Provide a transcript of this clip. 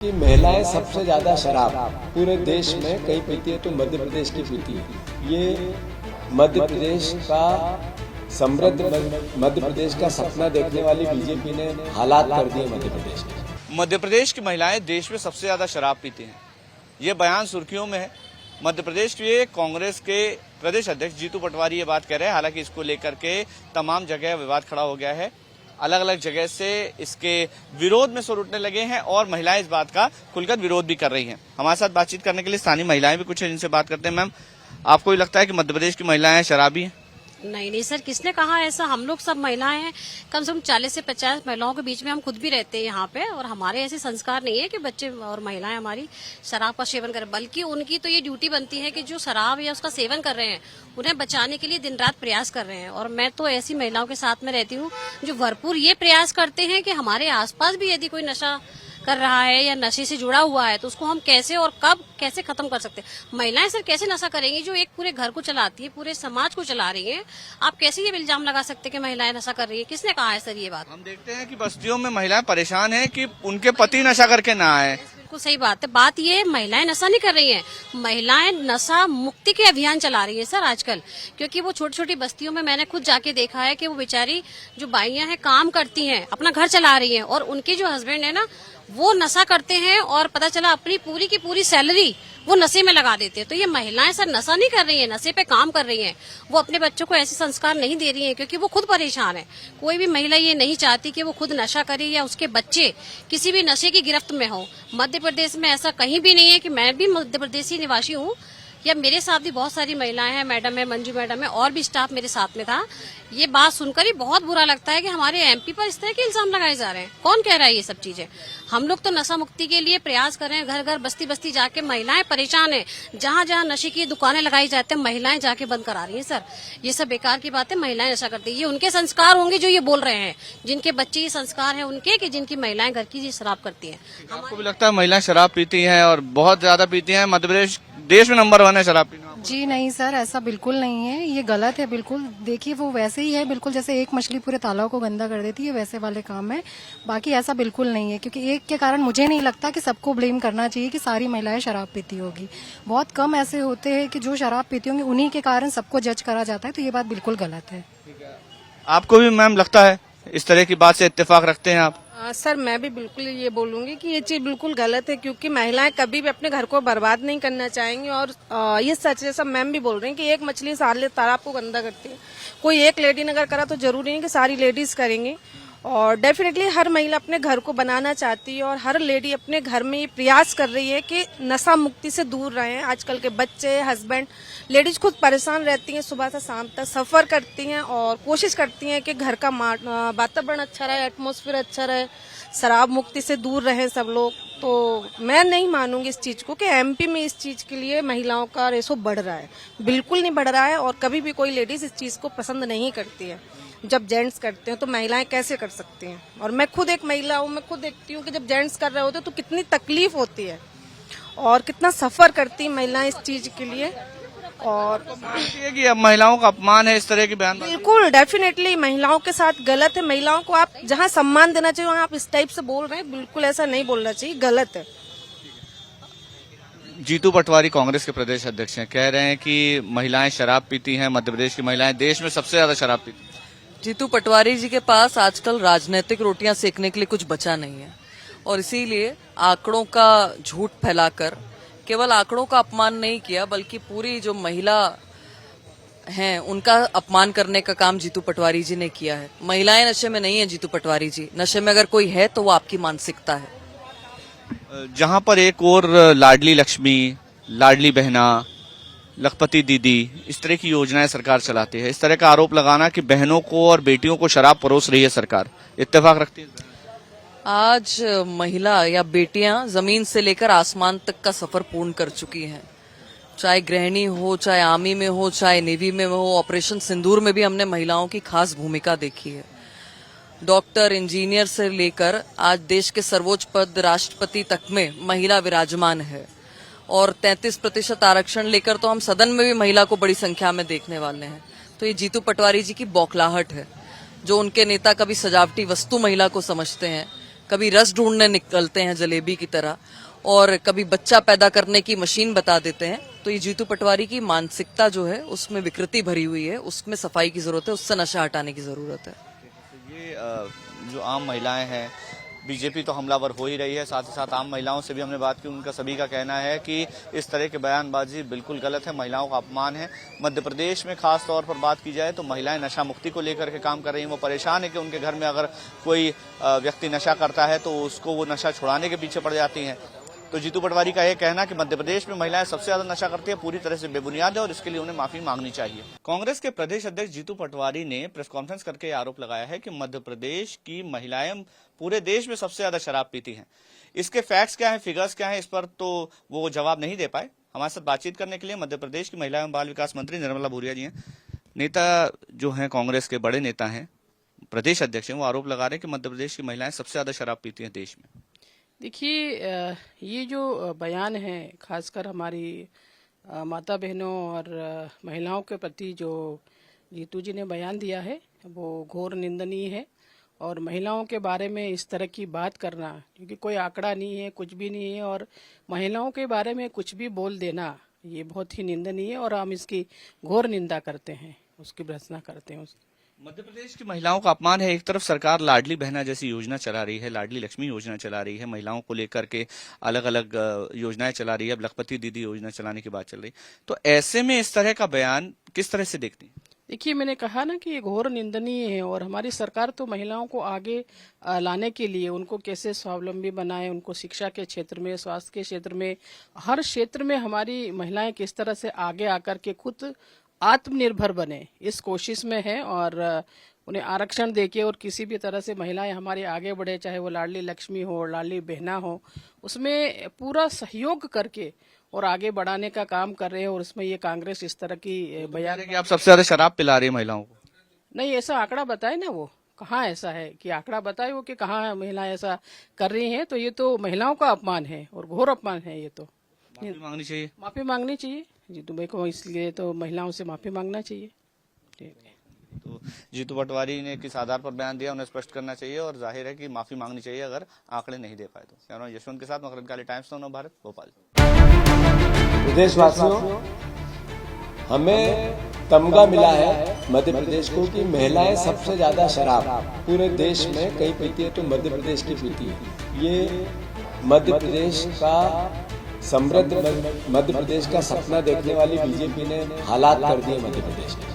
कि महिलाएं सबसे ज़्यादा शराब पूरे देश में कहीं पीती है तो मध्य प्रदेश की पीती है। ये मध्य प्रदेश का समृद्ध मध्य प्रदेश का सपना देखने वाली बीजेपी ने हालात कर दिए मध्य प्रदेश के। मध्य प्रदेश की महिलाएं देश में सबसे ज्यादा शराब पीती हैं। ये बयान सुर्खियों में है। मध्य प्रदेश के कांग्रेस के प्रदेश अध्यक्ष जीतू पटवारी ये बात कह रहे हैं। हालांकि इसको लेकर के तमाम जगह विवाद खड़ा हो गया है। अलग अलग जगह से इसके विरोध में सुर उठने लगे हैं और महिलाएं इस बात का खुलकर विरोध भी कर रही हैं। हमारे साथ बातचीत करने के लिए स्थानीय महिलाएं भी कुछ हैं जिनसे बात करते हैं। मैम, आपको ये लगता है कि मध्य प्रदेश की महिलाएं शराबी हैं? नहीं सर, किसने कहा ऐसा? हम लोग सब महिलाएं हैं, कम से कम 40 से 50 महिलाओं के बीच में हम खुद भी रहते हैं यहाँ पे, और हमारे ऐसे संस्कार नहीं है कि बच्चे और महिलाएं हमारी शराब का सेवन करें। बल्कि उनकी तो ये ड्यूटी बनती है कि जो शराब या उसका सेवन कर रहे हैं उन्हें बचाने के लिए दिन रात प्रयास कर रहे हैं। और मैं तो ऐसी महिलाओं के साथ में रहती हूँ जो भरपूर ये प्रयास करते हैं कि हमारे आसपास भी यदि कोई नशा कर रहा है या नशे से जुड़ा हुआ है तो उसको हम कैसे और कब कैसे खत्म कर सकते हैं। महिलाएं सर कैसे नशा करेंगी जो एक पूरे घर को चलाती है, पूरे समाज को चला रही है? आप कैसे ये इल्जाम लगा सकते हैं कि महिलाएं नशा कर रही है? किसने कहा है सर ये बात? हम देखते हैं कि बस्तियों में महिलाएं परेशान हैं कि उनके पति नशा करके ना आए। बिल्कुल सही बात है। बात ये है, महिलाएं नशा नहीं कर रही हैं, महिलाएं नशा मुक्ति के अभियान चला रही है सर आजकल। क्योंकि वो छोटी छोटी बस्तियों में मैंने खुद जाके देखा है कि वो बेचारी जो बाइयां हैं काम करती हैं, अपना घर चला रही हैं, और उनके जो हस्बैंड है ना वो नशा करते हैं और पता चला अपनी पूरी की पूरी सैलरी वो नशे में लगा देते हैं। तो ये महिलाएं सर नशा नहीं कर रही हैं, नशे पे काम कर रही हैं। वो अपने बच्चों को ऐसे संस्कार नहीं दे रही हैं क्योंकि वो खुद परेशान है। कोई भी महिला ये नहीं चाहती कि वो खुद नशा करे या उसके बच्चे किसी भी नशे की गिरफ्त में हो। मध्य प्रदेश में ऐसा कहीं भी नहीं है कि मैं भी मध्य प्रदेश निवासी हूँ या मेरे साथ भी बहुत सारी महिलाएं हैं, मैडम है, मंजू मैडम है, और भी स्टाफ मेरे साथ में था। ये बात सुनकर ही बहुत बुरा लगता है कि हमारे एमपी पर इस तरह के इल्जाम लगाए जा रहे हैं। कौन कह रहा है ये सब चीजें? हम लोग तो नशा मुक्ति के लिए प्रयास कर रहे हैं, घर घर बस्ती बस्ती जाके। महिलाएं परेशान है, जहाँ जहाँ नशे की दुकानें लगाई जाती हैं महिलाएं जाके बंद करा रही हैं। सर ये सब बेकार की बात है। महिलाएं नशा करती है, ये उनके संस्कार होंगे जो ये बोल रहे हैं, जिनके बच्चे ये संस्कार है उनके, कि जिनकी महिलाएं घर की शराब करती है। आपको भी लगता है महिलाएं शराब पीती हैं और बहुत ज्यादा पीती हैं? मध्य प्रदेश देश में नंबर 1 है शराब पीना? जी नहीं सर, ऐसा बिल्कुल नहीं है, ये गलत है बिल्कुल। देखिए वो वैसे ही है बिल्कुल, जैसे एक मछली पूरे तालाब को गंदा कर देती है वैसे वाले काम है। बाकी ऐसा बिल्कुल नहीं है, क्योंकि एक के कारण मुझे नहीं लगता कि सबको ब्लेम करना चाहिए कि सारी महिलाएं शराब पीती होगी। बहुत कम ऐसे होते हैं कि जो शराब पीती होंगी, उन्हीं के कारण सबको जज करा जाता है। तो ये बात बिल्कुल गलत है। आपको भी मैम लगता है इस तरह की बात से इत्तेफाक रखते हैं आप? सर मैं भी बिल्कुल ये बोलूंगी कि ये चीज बिल्कुल गलत है, क्योंकि महिलाएं कभी भी अपने घर को बर्बाद नहीं करना चाहेंगी। और ये सच है, सब मैम भी बोल रही हैं कि एक मछली सारे तालाब को गंदा करती है। कोई एक लेडी ने अगर करा तो जरूरी नहीं कि सारी लेडीज करेंगी। और डेफिनेटली हर महिला अपने घर को बनाना चाहती है और हर लेडी अपने घर में ये प्रयास कर रही है कि नशा मुक्ति से दूर रहें। आजकल के बच्चे, हस्बैंड, लेडीज खुद परेशान रहती हैं, सुबह से शाम तक सफर करती हैं और कोशिश करती हैं कि घर का वातावरण अच्छा रहे, एटमॉस्फेयर अच्छा रहे, शराब मुक्ति से दूर रहें सब लोग। तो मैं नहीं मानूंगी इस चीज को कि एमपी में इस चीज के लिए महिलाओं का रेशो बढ़ रहा है। बिल्कुल नहीं बढ़ रहा है, और कभी भी कोई लेडीज इस चीज को पसंद नहीं करती है। जब जेंट्स करते हैं तो महिलाएं कैसे कर सकती हैं? और मैं खुद एक महिला हूँ, मैं खुद देखती हूँ कि जब जेंट्स कर रहे होते हैं तो कितनी तकलीफ होती है और कितना सफर करती हैं महिलाएं इस चीज के लिए। और कि अब महिलाओं का अपमान है इस तरह के बयान? बिल्कुल डेफिनेटली महिलाओं के साथ गलत है। महिलाओं को आप जहाँ सम्मान देना चाहिए वहाँ आप इस टाइप से बोल रहे हैं, बिल्कुल ऐसा नहीं बोलना चाहिए, गलत है। जीतू पटवारी कांग्रेस के प्रदेश अध्यक्ष हैं, कह रहे हैं कि महिलाएं शराब पीती हैं। मध्य प्रदेश की महिलाएं देश में सबसे ज्यादा शराब पीती हैं। जीतू पटवारी जी के पास आजकल राजनीतिक रोटियां सेकने के लिए कुछ बचा नहीं है, और इसीलिए आंकड़ों का झूठ फैलाकर केवल आंकड़ों का अपमान नहीं किया बल्कि पूरी जो महिला हैं उनका अपमान करने का काम जीतू पटवारी जी ने किया है। महिलाएं नशे में नहीं है जीतू पटवारी जी, नशे में अगर कोई है तो वो आपकी मानसिकता है। जहां पर एक और लाडली लक्ष्मी, लाडली बहना, लखपति दीदी, इस तरह की योजनाएं सरकार चलाती है, इस तरह का आरोप लगाना कि बहनों को और बेटियों को शराब परोस रही है सरकार, इत्तेफाक रखती है? आज महिला या बेटियां जमीन से लेकर आसमान तक का सफर पूर्ण कर चुकी हैं। चाहे गृहिणी हो, चाहे आर्मी में हो, चाहे नेवी में हो, ऑपरेशन सिंदूर में भी हमने महिलाओं की खास भूमिका देखी है। डॉक्टर, इंजीनियर से लेकर आज देश के सर्वोच्च पद राष्ट्रपति तक में महिला विराजमान है। और 33% आरक्षण लेकर तो हम सदन में भी महिला को बड़ी संख्या में देखने वाले हैं। तो ये जीतू पटवारी जी की बौखलाहट है, जो उनके नेता कभी सजावटी वस्तु महिला को समझते हैं, कभी रस ढूंढने निकलते हैं जलेबी की तरह, और कभी बच्चा पैदा करने की मशीन बता देते हैं। तो ये जीतू पटवारी की मानसिकता जो है उसमें विकृति भरी हुई है, उसमें सफाई की जरूरत है, उससे नशा हटाने की जरूरत है। ये जो आम महिलाएं हैं, बीजेपी तो हमलावर हो ही रही है, साथ ही साथ आम महिलाओं से भी हमने बात की। उनका सभी का कहना है कि इस तरह के बयानबाजी बिल्कुल गलत है, महिलाओं का अपमान है। मध्य प्रदेश में खास तौर पर बात की जाए तो महिलाएं नशा मुक्ति को लेकर के काम कर रही हैं। वो परेशान है कि उनके घर में अगर कोई व्यक्ति नशा करता है तो उसको वो नशा छुड़ाने के पीछे पड़ जाती हैं। तो जीतू पटवारी का यह कहना कि मध्य प्रदेश में महिलाएं सबसे ज्यादा नशा करती है पूरी तरह से बेबुनियाद है और इसके लिए उन्हें माफी मांगनी चाहिए। कांग्रेस के प्रदेश अध्यक्ष जीतू पटवारी ने प्रेस कॉन्फ्रेंस करके आरोप लगाया है कि मध्य प्रदेश की महिलाएं पूरे देश में सबसे ज्यादा शराब पीती हैं। इसके फैक्ट्स क्या है, फिगर्स क्या है, इस पर तो वो जवाब नहीं दे पाए। हमारे साथ बातचीत करने के लिए मध्य प्रदेश की महिला एवं बाल विकास मंत्री निर्मला भूरिया जी हैं। नेता जो हैं कांग्रेस के बड़े नेता हैं, प्रदेश अध्यक्ष हैं, वो आरोप लगा रहे हैं कि मध्य प्रदेश की महिलाएं सबसे ज्यादा शराब पीती हैं देश में। देखिए, ये जो बयान है खासकर हमारी माता बहनों और महिलाओं के प्रति जो जीतू जी ने बयान दिया है वो घोर निंदनीय है। और महिलाओं के बारे में इस तरह की बात करना, क्योंकि कोई आंकड़ा नहीं है, कुछ भी नहीं है, और महिलाओं के बारे में कुछ भी बोल देना ये बहुत ही निंदनीय है और हम इसकी घोर निंदा करते हैं, उसकी भर्त्सना करते हैं। मध्य प्रदेश की महिलाओं का अपमान है। एक तरफ सरकार लाडली बहना जैसी योजना चला रही है, लाडली लक्ष्मी योजना चला रही है, महिलाओं को लेकर के अलग अलग योजनाएं चला रही है, अब लखपति दीदी योजना चलाने की बात चल रही। तो ऐसे में इस तरह का बयान किस तरह से देखती हैं? देखिए, मैंने कहा ना कि ये घोर निंदनीय है और हमारी सरकार तो महिलाओं को आगे लाने के लिए, उनको कैसे स्वावलंबी बनाए, उनको शिक्षा के क्षेत्र में, स्वास्थ्य के क्षेत्र में, हर क्षेत्र में हमारी महिलाएं किस तरह से आगे आकर के खुद आत्मनिर्भर बने, इस कोशिश में है। और उन्हें आरक्षण देके और किसी भी तरह से महिलाएं हमारी आगे बढ़े, चाहे वो लाडली लक्ष्मी हो, लाडली बहना हो, उसमें पूरा सहयोग करके और आगे बढ़ाने का काम कर रहे हैं। और उसमें ये कांग्रेस इस तरह की बयान कि आप सबसे ज्यादा शराब पिला रही है महिलाओं को। नहीं, ऐसा आंकड़ा बताए ना, वो कहाँ ऐसा है कि आंकड़ा बताए वो कि कहाँ महिलाएं ऐसा कर रही हैं। तो ये तो महिलाओं का अपमान है और घोर अपमान है। ये तो माफी मांगनी चाहिए, माफी मांगनी चाहिए जीतू भाई को, इसलिए तो महिलाओं से माफी मांगना चाहिए। ठीक है, तो जीतू पटवारी ने किस आधार पर बयान दिया उन्हें स्पष्ट करना चाहिए और जाहिर है कि माफी मांगनी चाहिए अगर आंकड़े नहीं दे पाए तो। यशवंत के साथ मकरंद काली, टाइम्स ऑफ भारत, भोपाल। प्रदेशवासियों, हमें तमगा मिला है मध्य प्रदेश को कि महिलाएं सबसे ज्यादा शराब पूरे देश में कहीं पीती है तो मध्य प्रदेश की पीती है। ये मध्य प्रदेश का समृद्ध मध्य प्रदेश का सपना देखने वाली बीजेपी ने हालात कर दिए मध्य प्रदेश में।